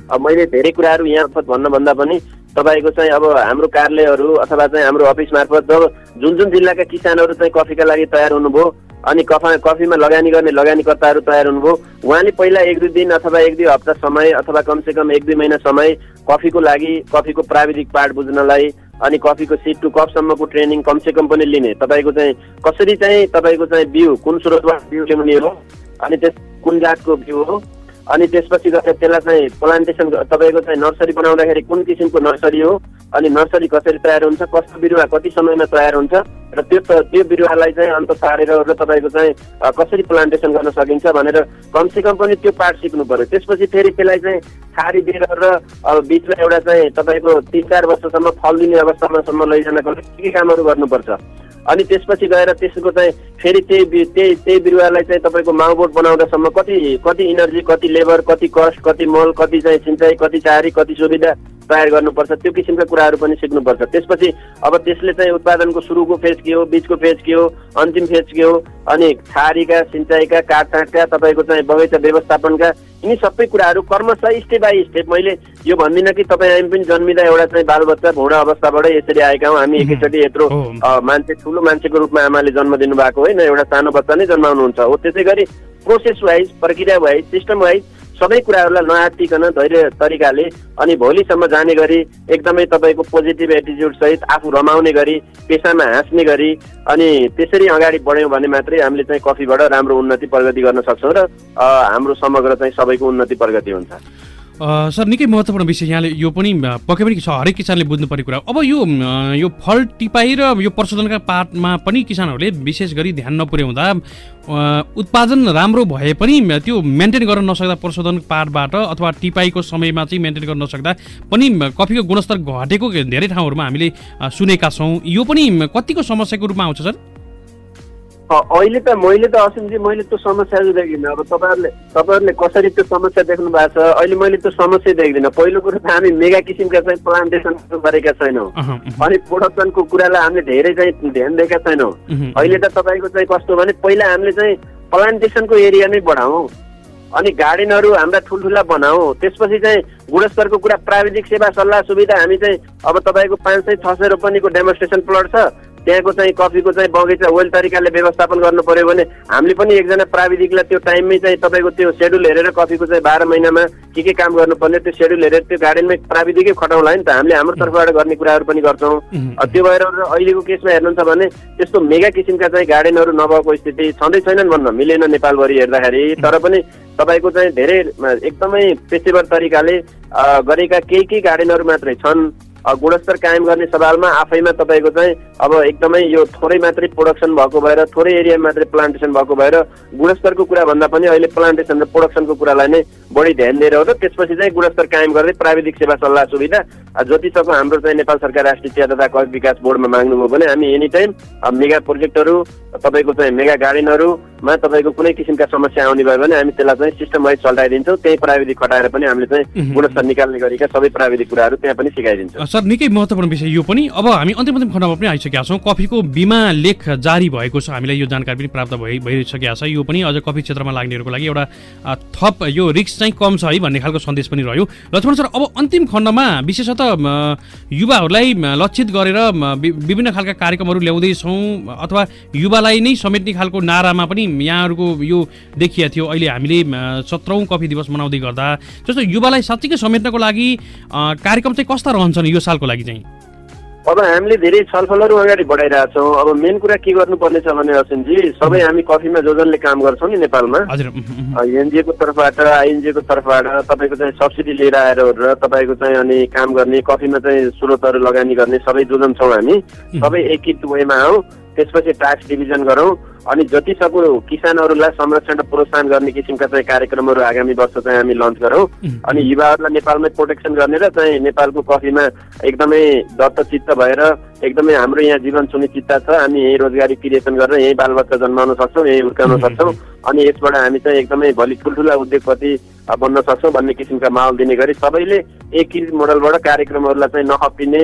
अब मैले धेरै कुराहरू यहाँ भन्नुभन्दा पनि तपाईँको चाहिँ अब हाम्रो कार्यालयहरू अथवा चाहिँ हाम्रो अफिस मार्फत जब जुन जिल्लाका किसानहरू चाहिँ कफीका लागि तयार हुनुभयो अनि कफीमा लगानी गर्ने लगानीकर्ताहरू तयार हुनुभयो, उहाँले पहिला 1-2 दिन अथवा 1-2 हप्ता समय अथवा कमसेकम 1-2 महिना समय कफीको लागि कफीको प्राविधिक पार्ट बुझ्नलाई अनि कफीको सिप टु कपसम्मको ट्रेनिङ कमसेकम पनि लिने, तपाईँको चाहिँ कसरी चाहिँ तपाईँको चाहिँ बिउ कुन स्रोतबाट बिउ ल्याउने हो, अनि त्यस कुन जातको बिउ हो, अनि त्यसपछि गएर त्यसलाई चाहिँ प्लान्टेसन तपाईँको चाहिँ नर्सरी बनाउँदाखेरि कुन किसिमको नर्सरी हो, अनि नर्सरी कसरी तयार हुन्छ, कस्तो बिरुवा कति समयमा तयार हुन्छ र त्यो बिरुवालाई चाहिँ अन्त सारेर र तपाईँको चाहिँ कसरी प्लान्टेसन गर्न सकिन्छ भनेर कमसेकम पनि त्यो पार्ट सिक्नु पर्यो। त्यसपछि फेरि त्यसलाई चाहिँ छारी दिएर र बिचमा एउटा चाहिँ तपाईँको 3-4 वर्षसम्म फल दिने अवस्थामासम्म लैजानको लागि के कामहरू गर्नुपर्छ। अनि त्यसपछि गएर त्यसको चाहिँ फेरि त्यही बिरुवालाई चाहिँ तपाईँको माउबोट बनाउँदासम्म कति इनर्जी, कति लेबर, कति कस्ट, कति मल, कति चाहिँ सिँचाइ, कति चारी, कति सुविधा तयार गर्नुपर्छ, त्यो किसिमका कुराहरू पनि सिक्नुपर्छ। त्यसपछि अब त्यसले चाहिँ उत्पादनको सुरुको फेज के हो, बिचको फेज के हो, अन्तिम फेज के हो, अनि छारीका सिँचाइका काटछाँटका तपाईँको चाहिँ बगैँचा व्यवस्थापनका यिनी सबै कुराहरू क्रमशः स्टेप बाई स्टेप। मैले यो भन्दिनँ कि तपाईँ हामी पनि जन्मिँदा एउटा चाहिँ बालबच्चा भौँडा अवस्थाबाटै यसरी आएका हौँ, हामी एकैचोटि यत्रो मान्छे ठुलो मान्छेको रूपमा आमाले जन्म दिनुभएको होइन, एउटा सानो बच्चा नै जन्माउनुहुन्छ हो। त्यसै गरी प्रोसेस वाइज, प्रक्रिया वाइज, सिस्टम वाइज सबै कुराहरूलाई नआत्तिकन धैर्य तरिकाले अनि भोलिसम्म जाने गरी एकदमै तपाईँको पोजिटिभ एटिच्युड सहित आफू रमाउने गरी पेसामा हाँस्ने गरी अनि त्यसरी अगाडि बढ्यौँ भने मात्रै हामीले चाहिँ कफीबाट राम्रो उन्नति प्रगति गर्न सक्छौँ र हाम्रो समग्र चाहिँ सबैको उन्नति प्रगति हुन्छ। सर निकै महत्त्वपूर्ण विषय यहाँले यो पनि पक्कै पनि हरेक किसानले बुझ्नुपर्ने कुरा हो। अब यो फल टिपाई र यो प्रशोधनका पार्टमा पनि किसानहरूले विशेष गरी ध्यान नपुर्याउँदा उत्पादन राम्रो भए पनि त्यो मेन्टेन गर्न नसक्दा प्रशोधन पार्टबाट अथवा टिपाईको समयमा चाहिँ मेन्टेन गर्न नसक्दा पनि कफीको गुणस्तर घटेको धेरै ठाउँहरूमा हामीले सुनेका छौँ। यो पनि कतिको समस्याको रूपमा आउँछ सर? अहिले त मैले त असिमजी मैले त्यो समस्या देख्दिनँ। अब तपाईँहरूले कसरी त्यो समस्या देख्नु भएको छ, अहिले मैले त्यो समस्या देख्दिनँ। पहिलो कुरो त हामी मेगा किसिमका चाहिँ प्लान्टेसन गरेका छैनौँ, अनि प्रोडक्सनको कुरालाई हामीले धेरै चाहिँ ध्यान दिएका छैनौँ। अहिले त तपाईँको चाहिँ कस्तो भने पहिला हामीले चाहिँ प्लान्टेसनको एरिया नै बढाउँ, अनि गार्डनहरू हाम्रा ठुल्ठुला बनाऊ, त्यसपछि चाहिँ गुणस्तरको कुरा प्राविधिक सेवा सल्लाह सुविधा हामी चाहिँ अब तपाईँको 500-600 रोपनीको डेमोन्स्ट्रेसन प्लट छ, त्यहाँको चाहिँ कफीको चाहिँ बगैँचा वेल तरिकाले व्यवस्थापन गर्नु पर्यो भने हामीले पनि एकजना प्राविधिकलाई त्यो टाइममै चाहिँ तपाईँको त्यो सेड्युल हेरेर कफीको चाहिँ 12 महिनामा के काम गर्नुपर्ने त्यो सेड्युल हेरेर त्यो गार्डनमै प्राविधिकै खटाउँला नि त। हामीले हाम्रो तर्फबाट गर्ने कुराहरू पनि गर्छौँ। त्यो भएर अहिलेको केसमा हेर्नुहुन्छ भने त्यस्तो मेगा किसिमका चाहिँ गार्डनहरू नभएको स्थिति छँदै छैनन् भन्न मिलेन नेपालभरि हेर्दाखेरि। तर पनि तपाईँको चाहिँ धेरै एकदमै पेसेवर तरिकाले गरेका केही गार्डनहरू मात्रै छन्। गुणस्तर कायम गर्ने सवालमा आफैमा तपाईँको चाहिँ अब एकदमै यो थोरै मात्रै प्रोडक्सन भएको भएर थोरै एरिया मात्रै प्लान्टेसन भएको भएर गुणस्तरको कुरा भन्दा पनि अहिले प्लान्टेसन र प्रोडक्सनको कुरालाई नै बढी ध्यान दिएर हो र त्यसपछि चाहिँ गुणस्तर कायम गर्दै प्राविधिक सेवा सल्लाह सुविधा जतिसक्दो हाम्रो चाहिँ नेपाल सरकार राष्ट्रिय चिया तथा कफी विकास बोर्डमा माग्नुभयो भने हामी एनी टाइम मेगा प्रोजेक्टहरू तपाईँको चाहिँ मेगा गार्डनहरूमा तपाईँको कुनै किसिमका समस्या आउने भयो भने हामी त्यसलाई चाहिँ सिस्टम वाइज चल्टाइदिन्छौँ। त्यही प्राविधिक खटाएर पनि हामीले चाहिँ गुणस्तर निकाल्ने गरेका सबै प्राविधिक कुराहरू त्यहाँ पनि सिकाइदिन्छौँ। सर निकै महत्त्वपूर्ण विषय यो पनि। अब हामी अन्तिम खण्डमा पनि आइसकेका छौँ। कफीको बिमा लेख जारी भएको छ, हामीलाई यो जानकारी पनि प्राप्त भइसकेको छ। यो पनि अझ कफी क्षेत्रमा लाग्नेहरूको लागि एउटा थप यो रिस्क चाहिँ कम छ है भन्ने खालको सन्देश पनि रह्यो। लक्ष्मण सर, अब अन्तिम खण्डमा विशेषतः युवाहरूलाई लक्षित गरेर विभिन्न खालका कार्यक्रमहरू ल्याउँदैछौँ अथवा युवालाई नै समेट्ने खालको नारामा पनि यहाँहरूको यो देखिया थियो। अहिले हामीले 17औं कफी दिवस मनाउँदै गर्दा जस्तो युवालाई साँच्चीकै समेट्नको लागि कार्यक्रम चाहिँ कस्ता रहन्छन् यो सालको लागि चाहिँ? अब हामीले धेरै छलफलहरू अगाडि बढाइरहेछौँ। अब मेन कुरा के गर्नुपर्ने छ भने असिमजी सबै हामी कफीमा जसले काम गर्छौँ नि नेपालमा एनजिओको तर्फबाट आइएनजिओको तर्फबाट तपाईँको चाहिँ सब्सिडी लिएर आएर र तपाईँको चाहिँ अनि काम गर्ने कफीमा चाहिँ स्रोतहरू लगानी गर्ने सबै जोजन छौँ हामी। सबै एकीकृत वेमा हौ, त्यसपछि ट्याक्स डिभिजन गरौँ अनि जतिसक्दो किसानहरूलाई संरक्षण र प्रोत्साहन गर्ने किसिमका चाहिँ कार्यक्रमहरू आगामी वर्ष चाहिँ हामी लन्च गरौँ। अनि युवाहरूलाई नेपालमै प्रोटेक्सन गर्ने र चाहिँ नेपालको कफीमा एकदमै दत्तचित्त भएर एकदमै हाम्रो यहाँ जीवन सुनिश्चितता छ। हामी यही रोजगारी क्रिएसन गरेर यही बालबच्चा जन्माउन सक्छौँ, यही हुर्काउन सक्छौँ अनि यसबाट हामी चाहिँ एकदमै भोलि ठुल्ठुला उद्योगपति बन्न सक्छौँ भन्ने किसिमका माहौल दिने गरी सबैले एकीकृत मोडलबाट कार्यक्रमहरूलाई चाहिँ नहप्पिने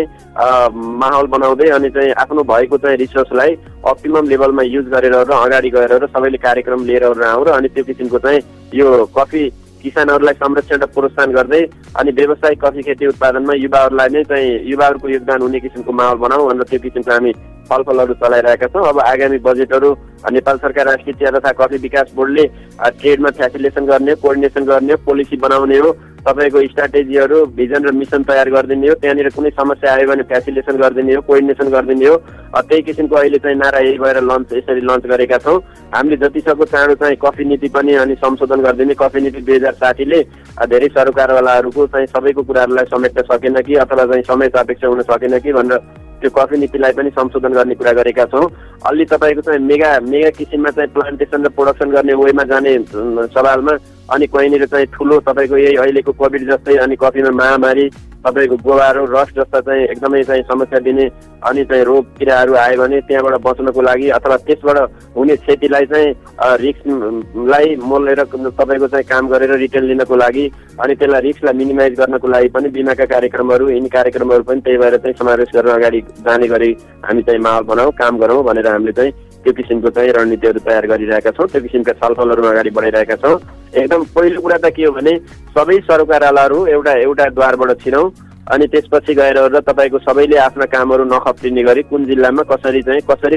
माहौल बनाउँदै अनि चाहिँ आफ्नो भएको चाहिँ रिसोर्सलाई अप्टिमम लेभलमा युज गरेर र अगाडि गएर र सबैले कार्यक्रम लिएर आउँ र अनि त्यो किसिमको चाहिँ यो कफी किसानहरूलाई संरक्षण र प्रोत्साहन गर्दै अनि व्यावसायिक कफी खेती उत्पादनमा युवाहरूलाई नै चाहिँ युवाहरूको योगदान हुने किसिमको माहौल बनाऊ भनेर त्यो किसिमको हामी छलफलहरू चलाइरहेका छौँ। अब आगामी बजेटहरू नेपाल सरकार राष्ट्रिय चिया तथा कफी विकास बोर्डले ट्रेडमा फ्यासिलिटेसन गर्ने, कोअर्डिनेसन गर्ने, पोलिसी बनाउने हो, तपाईँको स्ट्राटेजीहरू भिजन र मिसन तयार गरिदिने हो, त्यहाँनिर कुनै समस्या आयो भने फ्यासिलिटेसन गरिदिने हो, कोअर्डिनेसन गरिदिने हो। त्यही किसिमको अहिले चाहिँ नारा यही भएर यसरी लन्च गरेका छौँ। हामीले जतिसक्दो चाँडो चाहिँ कफी नीति पनि अनि संशोधन गरिदिने, कफी नीति 2060ले धेरै सरोकारवालाहरूको चाहिँ सबैको कुराहरूलाई समेट्न सकेन कि अथवा चाहिँ समय सापेक्ष हुन सकेन कि भनेर त्यो कफी नीतिलाई पनि संशोधन गर्ने कुरा गरेका छौँ। अलि तपाईँको चाहिँ मेगा किसिममा चाहिँ प्लान्टेसन र प्रोडक्सन गर्ने वेमा जाने सवालमा अनि कहीँनिर चाहिँ ठुलो तपाईँको यही अहिलेको कोभिड जस्तै अनि कफीमा महामारी तपाईँको गोबारो रस जस्ता चाहिँ एकदमै चाहिँ समस्या दिने अनि चाहिँ रोग किराहरू आयो भने त्यहाँबाट बच्नको लागि अथवा त्यसबाट हुने क्षतिलाई चाहिँ रिस्कलाई मोलेर तपाईँको चाहिँ काम गरेर रिटर्न लिनको लागि अनि त्यसलाई रिस्कलाई मिनिमाइज गर्नको लागि पनि बिमाका कार्यक्रमहरू यिनी कार्यक्रमहरू पनि त्यही भएर चाहिँ समावेश गरेर अगाडि जाने गरी हामी चाहिँ माहौल बनाऊ, काम गरौँ भनेर हामीले चाहिँ त्यो किसिमको चाहिँ रणनीतिहरू तयार गरिरहेका छौँ। त्यो किसिमका छलफलहरूमा अगाडि बढाइरहेका छौँ। एकदम पहिलो कुरा त के हो भने सबै सरकारवालाहरू एउटा द्वारबाट छिरौँ अनि त्यसपछि गएर र तपाईँको सबैले आफ्ना कामहरू नखप्टिने गरी कुन जिल्लामा कसरी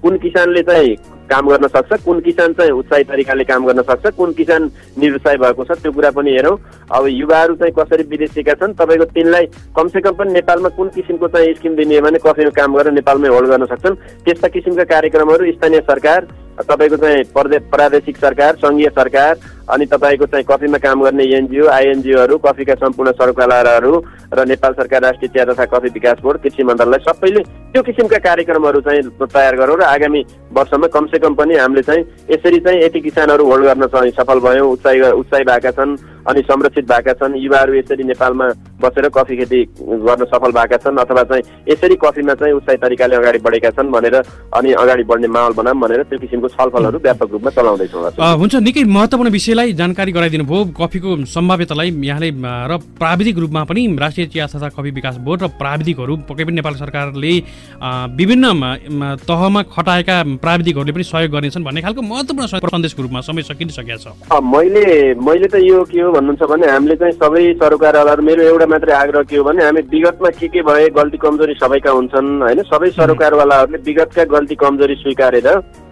कुन किसानले चाहिँ काम गर्न सक्छ, कुन किसान चाहिँ उत्साही तरिकाले काम गर्न सक्छ, कुन किसान निरुत्साही भएको छ त्यो कुरा पनि हेरौँ। अब युवाहरू चाहिँ कसरी विदेशीका छन् तपाईँको तिनलाई कमसेकम पनि नेपालमा कुन किसिमको चाहिँ स्किम दिने हो भने कफीमा काम गरेर नेपालमै होल्ड गर्न सक्छन् त्यस्ता किसिमका कार्यक्रमहरू स्थानीय सरकार, तपाईँको चाहिँ प्रादेशिक सरकार, सङ्घीय सरकार अनि तपाईँको चाहिँ कफीमा काम गर्ने एनजिओ आइएनजिओहरू कफीका सम्पूर्ण सरकारवालाहरू र नेपाल सरकार राष्ट्रिय चिया तथा कफी विकास बोर्ड कृषि मन्त्रालय सबैले त्यो किसिमका कार्यक्रमहरू चाहिँ तयार गरौँ र आगामी वर्षमा कमसेकम पनि हामीले चाहिँ यसरी चाहिँ यति किसानहरू होल्ड गर्न चाहिँ सफल भयौँ, उत्साही भएका छन् अनि संरक्षित भएका छन्, युवाहरू यसरी नेपालमा बसेर कफी खेती गर्न सफल भएका छन् अथवा चाहिँ यसरी कफीमा चाहिँ उत्साही तरिकाले अगाडि बढेका छन् भनेर अनि अगाडि बढ्ने माहौल बनाऊँ भनेर त्यो किसिमको छलफलहरू व्यापक रूपमा चलाउँदैछौँ। हुन्छ, निकै महत्त्वपूर्ण विषयलाई जानकारी गराइदिनु भयो। कफीको सम्भाव्यतालाई यहाँले र प्राविधिक रूपमा पनि राष्ट्रिय चिया तथा कफी विकास बोर्ड र प्राविधिकहरू पक्कै पनि नेपाल सरकारले विभिन्न तहमा खटाएका प्राविधिकहरूले पनि सहयोग गर्नेछन् भन्ने खालको महत्त्वपूर्ण सन्देशको रूपमा समय सकिसकेको छ। मैले त यो के हो भन्नुहुन्छ भने हामीले चाहिँ सबै सरकारवालाहरू मेरो एउटा मात्रै आग्रह के हो भने हामी विगतमा के भए गल्ती कमजोरी सबैका हुन्छन् होइन, सबै सरकारवालाहरूले विगतका गल्ती कमजोरी स्वीकारेर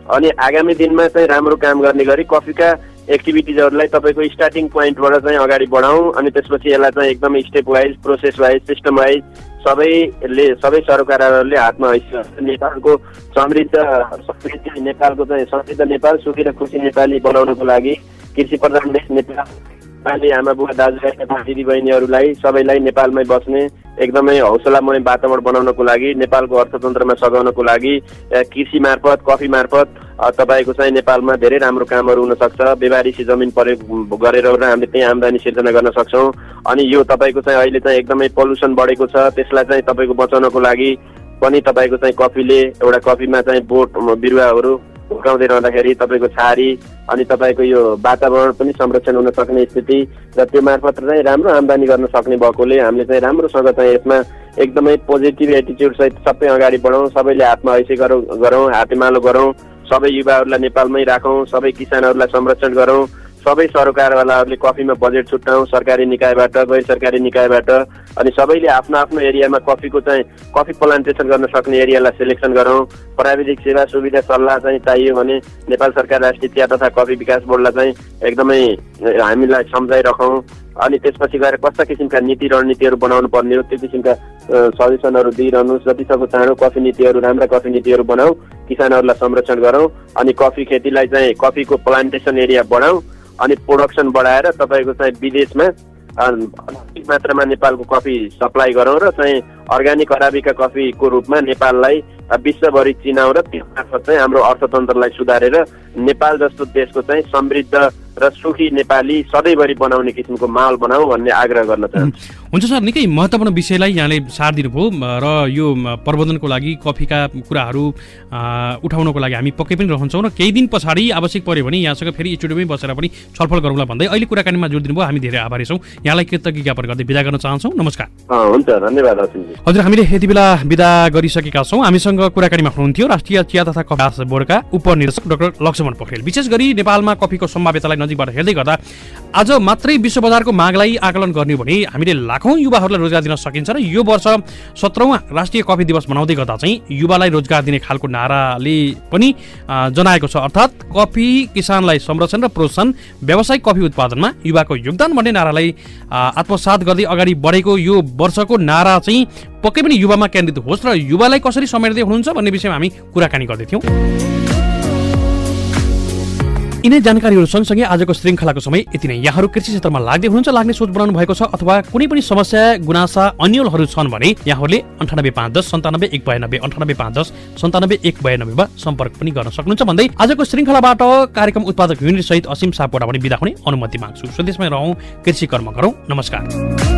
अनि आगामी दिनमा चाहिँ राम्रो काम गर्ने गरी कफीका एक्टिभिटिजहरूलाई तपाईँको स्टार्टिङ पोइन्टबाट चाहिँ अगाडि बढाउँ अनि त्यसपछि यसलाई चाहिँ एकदमै step wise process wise system wise सबै सरकारहरूले हातमा हैसियत नेपालको समृद्धि नेपालको चाहिँ समृद्ध नेपाल सुखी र खुसी नेपाली बनाउनको लागि कृषि प्रधान देश नेपाली आमा बुवा दाजुभाइ तथा दिदीबहिनीहरूलाई सबैलाई नेपालमै बस्ने एकदमै हौसलामय वातावरण बनाउनको लागि नेपालको अर्थतन्त्रमा सघाउनको लागि कृषि मार्फत कफी मार्फत तपाईँको चाहिँ नेपालमा धेरै राम्रो कामहरू हुन सक्छ। बेबारिसी जमिन प्रयोग गरेर हामीले त्यही आम्दानी सिर्जना गर्न सक्छौँ। अनि यो तपाईँको चाहिँ अहिले चाहिँ एकदमै पल्युसन बढेको छ, त्यसलाई चाहिँ तपाईँको बचाउनको लागि पनि तपाईँको चाहिँ कफीले एउटा कफीमा चाहिँ बोट बिरुवाहरू हुर्काउँदै रहँदाखेरि तपाईँको छारी अनि तपाईँको यो वातावरण पनि संरक्षण हुन सक्ने स्थिति र त्यो मार्फत चाहिँ राम्रो आम्दानी गर्न सक्ने भएकोले हामीले चाहिँ राम्रोसँग चाहिँ यसमा एकदमै पोजिटिभ एटिच्युड सहित सबै अगाडि बढौँ, सबैले हातमा ऐसे गरौँ, हातेमालो गरौँ, सबै युवाहरूलाई नेपालमै राखौँ, सबै किसानहरूलाई संरक्षण गरौँ, सबै सरकारवालाहरूले कफीमा बजेट छुट्याउँ सरकारी निकायबाट गैर सरकारी निकायबाट अनि सबैले आफ्नो आफ्नो एरियामा कफीको चाहिँ कफी प्लान्टेसन गर्न सक्ने एरियालाई सिलेक्सन गरौँ। प्राविधिक सेवा सुविधा सल्लाह चाहिँ चाहियो भने नेपाल सरकार राष्ट्रिय चिया तथा कफी विकास बोर्डलाई चाहिँ एकदमै हामीलाई सम्झाइराखौँ अनि त्यसपछि गएर कस्ता किसिमका नीति रणनीतिहरू बनाउनु पर्ने हो त्यो किसिमका सजेसनहरू दिइरहनुहोस्। जतिसक्दो चाँडो कफी नीतिहरू राम्रा कफी नीतिहरू बनाऊ, किसानहरूलाई संरक्षण गरौँ अनि कफी खेतीलाई चाहिँ कफीको प्लान्टेसन एरिया बढाउँ अनि प्रोडक्सन बढाएर तपाईँको चाहिँ विदेशमा अधिक मात्रामा नेपालको कफी सप्लाई गरौँ र चाहिँ अर्ग्यानिक अराबिका कफीको रूपमा नेपाललाई विश्वभरि चिनाउँ र त्यो मार्फत चाहिँ हाम्रो अर्थतन्त्रलाई सुधारेर नेपाल जस्तो देशको चाहिँ समृद्ध र सुखी नेपाली सधैँभरि बनाउने किसिमको माहौल बनाऊ भन्ने आग्रह गर्न चाहन्छु। हुन्छ सर, निकै महत्त्वपूर्ण विषयलाई यहाँले सार दिनुभयो र यो प्रबन्धनको लागि कफीका कुराहरू उठाउनको लागि हामी पक्कै पनि रहन्छौँ र केही दिन पछाडि आवश्यक पर्यो भने यहाँसँग फेरि स्टुडियोमै बसेर पनि छलफल गरौँला भन्दै अहिले कुराकानीमा जोड दिनुभयो। हामी धेरै आभारी छौँ। यहाँलाई कृतज्ञ ज्ञापन गर्दै बिदा गर्न चाहन्छौँ। नमस्कार। हुन्छ, धन्यवाद असिमजी। हजुर, हामीले यति बेला बिदा गरिसकेका छौँ। हामीसँग कुराकानीमा हुनुहुन्थ्यो राष्ट्रिय चिया तथा कफी विकास बोर्डका उपनिर्देशक डाक्टर लक्ष्मण पोखरेल। विशेष गरी नेपालमा कफीको सम्भाव्यतालाई नजिकबाट हेर्दै गर्दा आज मात्रै विश्व बजारको मागलाई आकलन गर्ने भने हामीले लाखौँ युवाहरूलाई रोजगार दिन सकिन्छ र यो वर्ष 17औं राष्ट्रिय कफी दिवस मनाउँदै गर्दा चाहिँ युवालाई रोजगार दिने खालको नाराले पनि जनाएको छ। अर्थात् कफी किसानलाई संरक्षण र प्रोत्साहन, व्यावसायिक कफी उत्पादनमा युवाको योगदान भन्ने नारालाई आत्मसात गर्दै अगाडि बढेको यो वर्षको नारा चाहिँ पक्कै पनि युवामा केन्द्रित होस् र युवालाई कसरी समेट्दै हुनुहुन्छ भन्ने विषयमा हामी कुराकानी गर्दैथ्यौँ। यिनै जानकारीहरू सँगसँगै आजको श्रृङ्खलाको समय यति नै। यहाँहरू कृषि क्षेत्रमा लाग्दै हुनुहुन्छ, लाग्ने सोच बनाउनु भएको छ अथवा कुनै पनि समस्या गुनासा अन्यलहरू छन् भने यहाँहरूले 9850 97 192 9850 97 192 मा सम्पर्क पनि गर्न सक्नुहुन्छ भन्दै आजको श्रृङ्खलाबाट कार्यक्रम उत्पादक युनिट सहित असीम सापकोटा पनि बिदा हुने अनुमति माग्छु। स्वदेशमै रहौँ, कृषि कर्म गरौँ। नमस्कार।